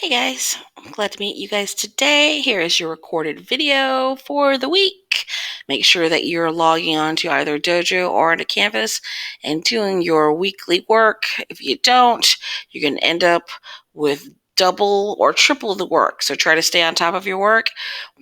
Hey guys, I'm glad to meet you guys today. Here is your recorded video for the week. Make sure that you're logging on to either Dojo or to Canvas and doing your weekly work. If you don't, you're going to end up with double or triple the work. So try to stay on top of your work.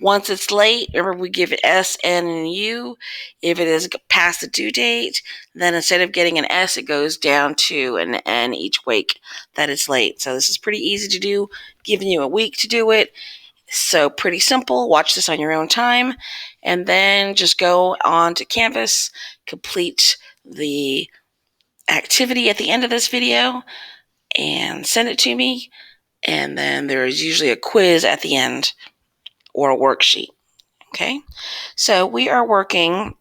Once it's late, remember we give it S, N, and U. If it is past the due date, then instead of getting an S, it goes down to an N each week that it's late. So this is pretty easy to do, giving you a week to do it. So pretty simple. Watch this on your own time, and then just go on to Canvas, complete the activity at the end of this video, and send it to me. And then there's usually a quiz at the end or a worksheet. Okay, so we are working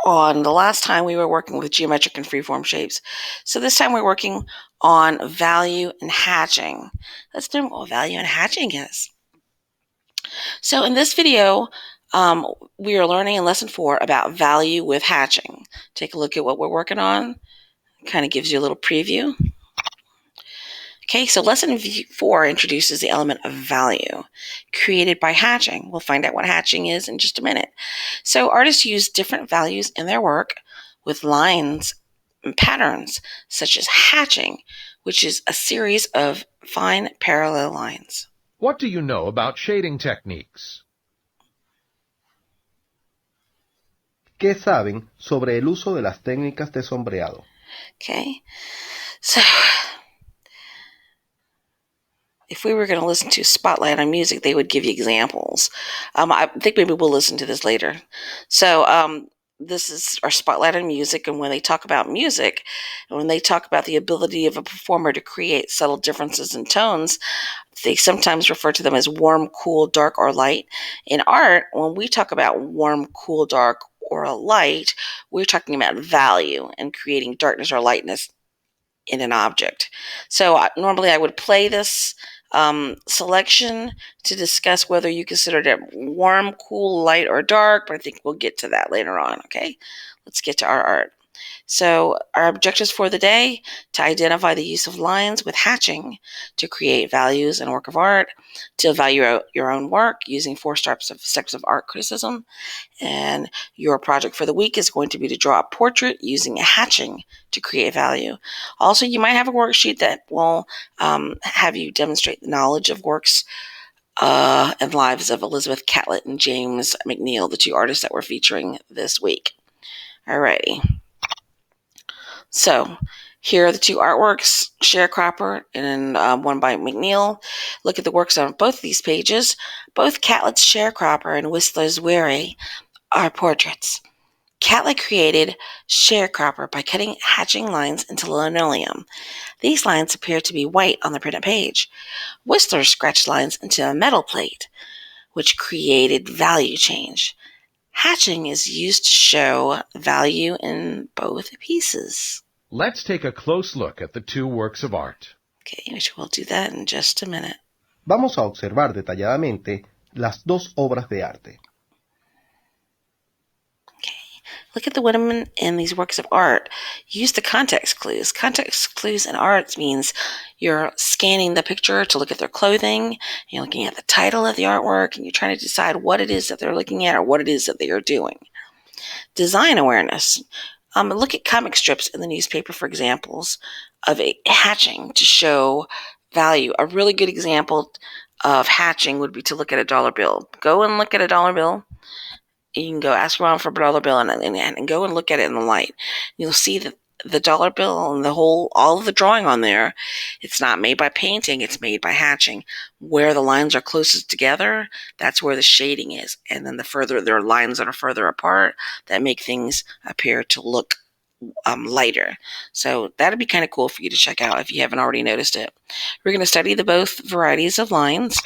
on, the last time we were working with geometric and freeform shapes. So this time we're working on value and hatching. Let's learn what value and hatching is. So in this video, we are learning in lesson 4 about value with hatching. Take a look at what we're working on. Kind of gives you a little preview. Okay, so lesson 4 introduces the element of value created by hatching. We'll find out what hatching is in just a minute. So artists use different values in their work with lines and patterns, such as hatching, which is a series of fine parallel lines. What do you know about shading techniques? ¿Qué saben sobre el uso de las técnicas de sombreado? Okay, so if we were going to listen to Spotlight on Music, they would give you examples. I think maybe we'll listen to this later. So this is our Spotlight on Music, and when they talk about music, and when they talk about the ability of a performer to create subtle differences in tones, they sometimes refer to them as warm, cool, dark, or light. In art, when we talk about warm, cool, dark, or light, we're talking about value and creating darkness or lightness in an object. So normally I would play this selection to discuss whether you consider it warm, cool, light, or dark, but I think we'll get to that later on, okay? Let's get to our art. So our objectives for the day: to identify the use of lines with hatching to create values in a work of art, to evaluate your own work using 4 steps of art criticism, and your project for the week is going to be to draw a portrait using a hatching to create value. Also, you might have a worksheet that will have you demonstrate the knowledge of works and lives of Elizabeth Catlett and James McNeill, the 2 artists that we're featuring this week. Alrighty. So here are the 2 artworks, Sharecropper and one by McNeill. Look at the works on both of these pages. Both Catlett's Sharecropper and Whistler's Weary are portraits. Catlett created Sharecropper by cutting hatching lines into linoleum. These lines appear to be white on the printed page. Whistler scratched lines into a metal plate, which created value change. Hatching is used to show value in both pieces. Let's take a close look at the 2 works of art. Okay, which we'll do that in just a minute. Vamos a observar detalladamente las 2 obras de arte. Look at the women in these works of art. Use the context clues. Context clues in art means you're scanning the picture to look at their clothing, you're looking at the title of the artwork, and you're trying to decide what it is that they're looking at or what it is that they are doing. Design awareness. Look at comic strips in the newspaper for examples of a hatching to show value. A really good example of hatching would be to look at a dollar bill. Go and look at a dollar bill. You can go ask around for a dollar bill and go and look at it in the light. You'll see that the dollar bill and all of the drawing on there, it's not made by painting, it's made by hatching. Where the lines are closest together, that's where the shading is. And then there are lines that are further apart that make things appear to look lighter. So that'd be kind of cool for you to check out if you haven't already noticed it. We're going to study the both varieties of lines,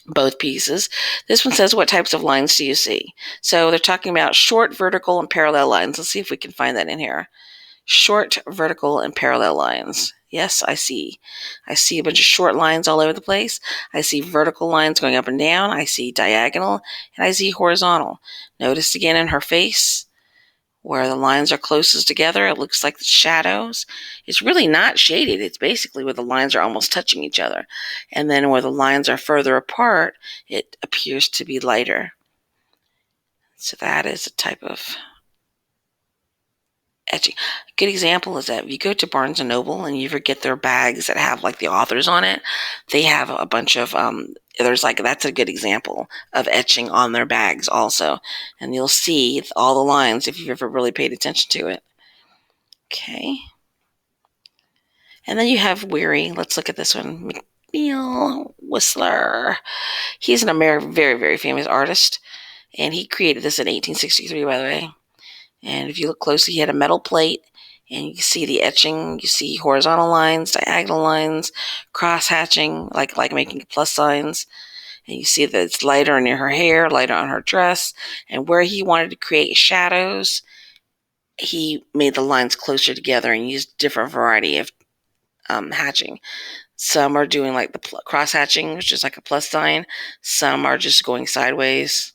both pieces. This one says, what types of lines do you see? So they're talking about short, vertical, and parallel lines. Let's see if we can find that in here. Short, vertical, and parallel lines. Yes, I see. I see a bunch of short lines all over the place. I see vertical lines going up and down. I see diagonal, and I see horizontal. Notice again in her face Where the lines are closest together, it looks like the shadows. It's really not shaded. It's basically where the lines are almost touching each other. And then where the lines are further apart, it appears to be lighter. So that is a type of etching. A good example is that if you go to Barnes & Noble and you ever get their bags that have like the authors on it, they have a bunch of, that's a good example of etching on their bags also. And you'll see all the lines if you've ever really paid attention to it. Okay. And then you have Weary. Let's look at this one. McNeill Whistler. He's an American, very, very famous artist. And he created this in 1863, by the way. And if you look closely, he had a metal plate. And you see the etching. You see horizontal lines, diagonal lines, cross-hatching, like making plus signs. And you see that it's lighter near her hair, lighter on her dress. And where he wanted to create shadows, he made the lines closer together and used different variety of hatching. Some are doing like the cross hatching, which is like a plus sign. Some are just going sideways.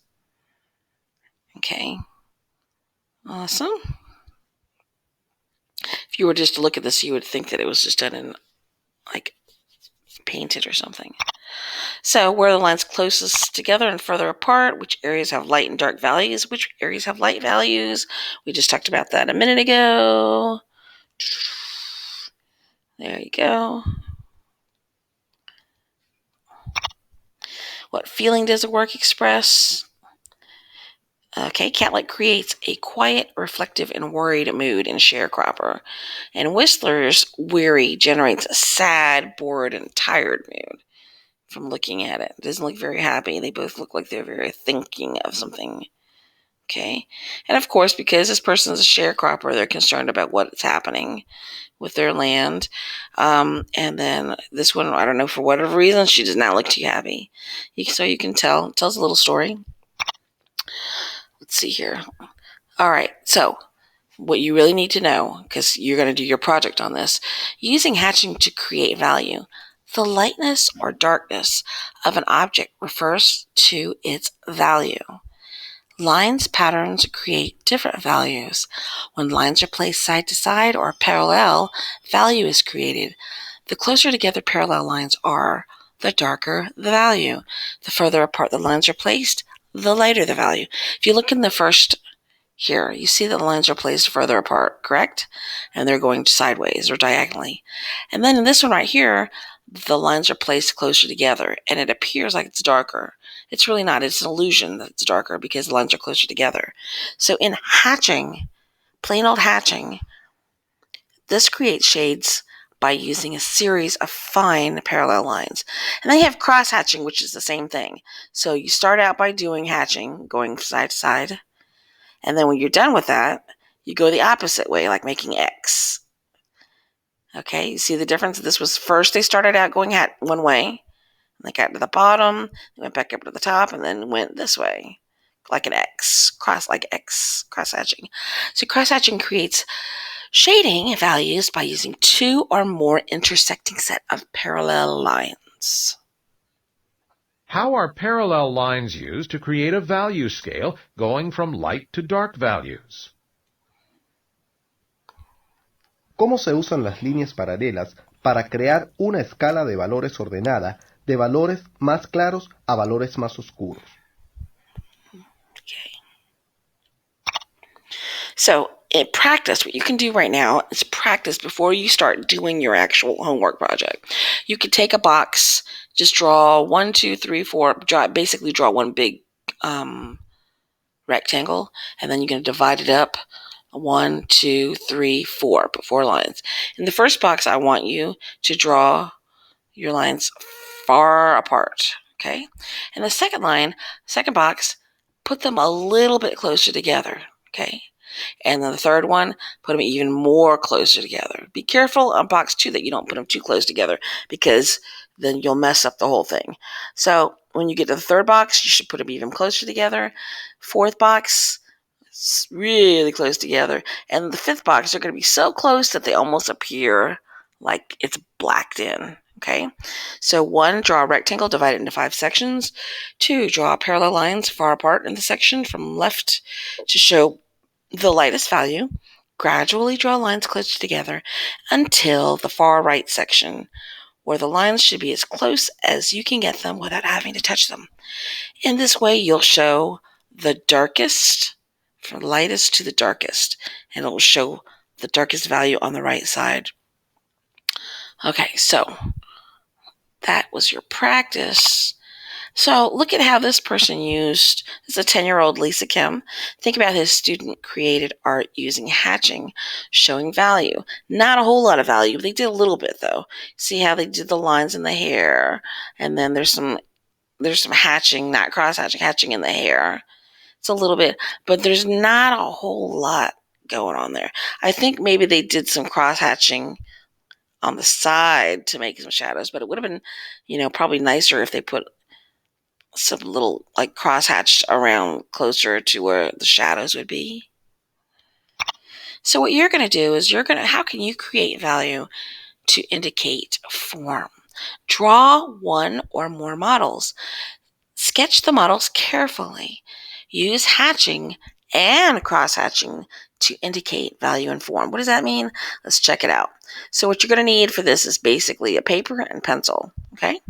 Okay. Awesome. If you were just to look at this, you would think that it was just done in like painted or something. So where are the lines closest together and further apart? Which areas have light and dark values? Which areas have light values? We just talked about that a minute ago. There you go. What feeling does the work express? Okay, Catlett creates a quiet, reflective, and worried mood in Sharecropper. And Whistler's Weary generates a sad, bored, and tired mood from looking at it. It doesn't look very happy. They both look like they're very thinking of something. Okay, and of course, because this person is a sharecropper, they're concerned about what's happening with their land. And then this one, I don't know, for whatever reason, she does not look too happy. So you can tell. It tells a little story. Let's see here. All right, so what you really need to know, because you're going to do your project on this, using hatching to create value. The lightness or darkness of an object refers to its value. Lines patterns create different values. When lines are placed side to side or parallel, value is created. The closer together parallel lines are, the darker the value. The further apart the lines are placed, the lighter the value. If you look in the first here, you see that the lines are placed further apart, correct? And they're going sideways or diagonally. And then in this one right here, the lines are placed closer together, and it appears like it's darker. It's really not. It's an illusion that it's darker because the lines are closer together. So in hatching, plain old hatching, this creates shades by using a series of fine parallel lines. And then you have cross hatching, which is the same thing. So you start out by doing hatching, going side to side. And then when you're done with that, you go the opposite way, like making X. Okay, you see the difference? This was first they started out going one way. They got to the bottom, they went back up to the top, and then went this way, like an X, cross hatching. So cross hatching creates shading values by using two or more intersecting set of parallel lines. How are parallel lines used to create a value scale going from light to dark values? ¿Cómo se usan las líneas paralelas para crear una escala de valores ordenada, de valores más claros a valores más oscuros? Okay. So in practice, what you can do right now is practice before you start doing your actual homework project. You could take a box, just draw 1, 2, 3, 4, basically draw one big rectangle, and then you're going to divide it up. 1, 2, 3, 4, put 4 lines. In the first box, I want you to draw your lines far apart, okay? And the second box, put them a little bit closer together, okay? And then the third one, put them even more closer together. Be careful on box 2 that you don't put them too close together, because then you'll mess up the whole thing. So when you get to the third box, you should put them even closer together. Fourth box, really close together. And the fifth box, they're going to be so close that they almost appear like it's blacked in. Okay, so 1, draw a rectangle, divide it into 5 sections. 2, draw parallel lines far apart in the section from left to show the lightest value. Gradually draw lines close together until the far right section, where the lines should be as close as you can get them without having to touch them. In this way, you'll show the darkest from lightest to the darkest, and it'll show the darkest value on the right side. Okay, so that was your practice. So look at how this person used, this is a 10-year-old Lisa Kim. Think about his student created art using hatching, showing value. Not a whole lot of value, but they did a little bit though. See how they did the lines in the hair, and then there's some hatching, not cross hatching, hatching in the hair. It's a little bit, but there's not a whole lot going on there. I think maybe they did some cross hatching on the side to make some shadows, but it would have been, probably nicer if they put some little like cross hatched around closer to where the shadows would be. So what you're going to do is how can you create value to indicate form? Draw one or more models. Sketch the models carefully. Use hatching and cross-hatching to indicate value and form. What does that mean? Let's check it out. So what you're going to need for this is basically a paper and pencil, okay?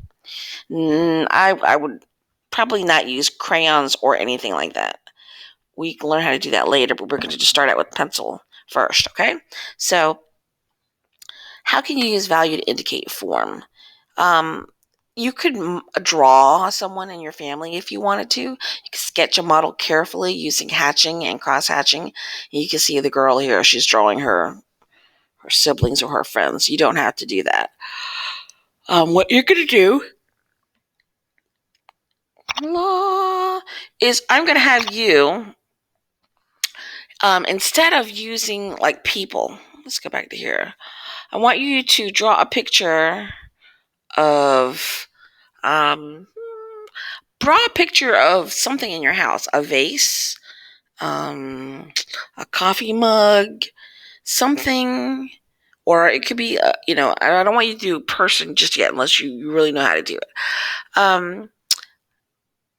I would probably not use crayons or anything like that. We can learn how to do that later, but we're going to just start out with pencil first, okay? So how can you use value to indicate form? You could draw someone in your family if you wanted to. You could sketch a model carefully using hatching and cross-hatching. You can see the girl here. She's drawing her siblings or her friends. You don't have to do that. What you're going to do is I'm going to have you, instead of using like people, let's go back to here. I want you to draw a picture of something in your house, a vase, a coffee mug, something, or it could be, I don't want you to do person just yet unless you really know how to do it.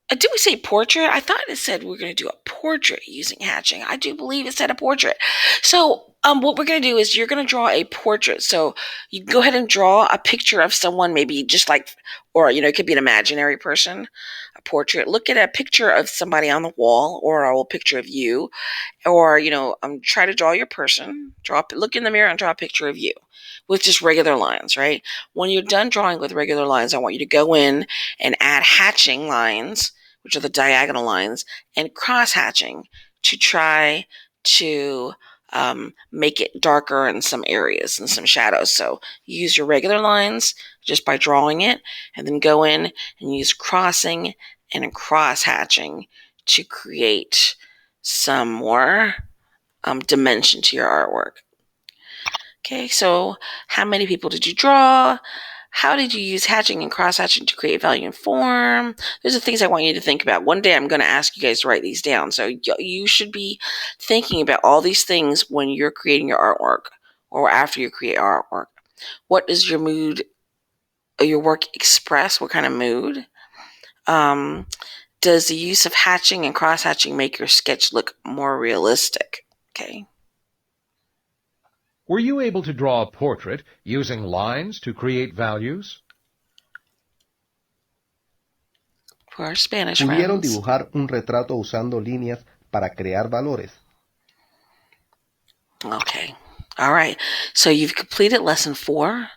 Did we say portrait? I thought it said we're going to do a portrait using hatching. I do believe it said a portrait. So what we're going to do is you're going to draw a portrait. So you can go ahead and draw a picture of someone, maybe just like, or, it could be an imaginary person, a portrait. Look at a picture of somebody on the wall or a picture of you, or, try to draw your person. Look in the mirror and draw a picture of you with just regular lines, right? When you're done drawing with regular lines, I want you to go in and add hatching lines, which are the diagonal lines, and cross-hatching to try to make it darker in some areas and some shadows. So use your regular lines just by drawing it, and then go in and use crossing and cross-hatching to create some more dimension to your artwork. Okay, so how many people did you draw? How did you use hatching and cross-hatching to create value and form? Those are things I want you to think about. One day I'm going to ask you guys to write these down. So you should be thinking about all these things when you're creating your artwork or after you create artwork. What does your mood, your work express? What kind of mood? Does the use of hatching and cross-hatching make your sketch look more realistic? Okay. Were you able to draw a portrait using lines to create values? For our Spanish ¿Pudieron friends. dibujar un retrato usando líneas para crear valores? Okay. All right. So you've completed lesson 4.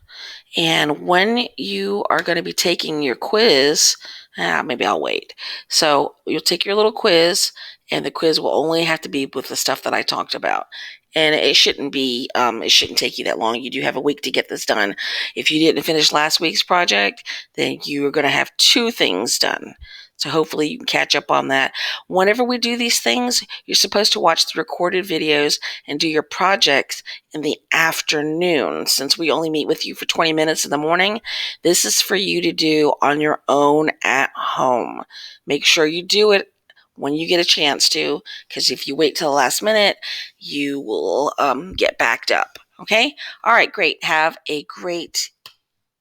And when you are going to be taking your quiz, maybe I'll wait. So you'll take your little quiz, and the quiz will only have to be with the stuff that I talked about. And it shouldn't take you that long. You do have a week to get this done. If you didn't finish last week's project, then you are going to have 2 things done. So hopefully you can catch up on that. Whenever we do these things, you're supposed to watch the recorded videos and do your projects in the afternoon. Since we only meet with you for 20 minutes in the morning, this is for you to do on your own at home. Make sure you do it when you get a chance to, because if you wait till the last minute, you will get backed up. Okay? All right, great. Have a great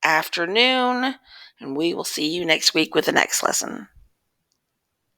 afternoon, and we will see you next week with the next lesson.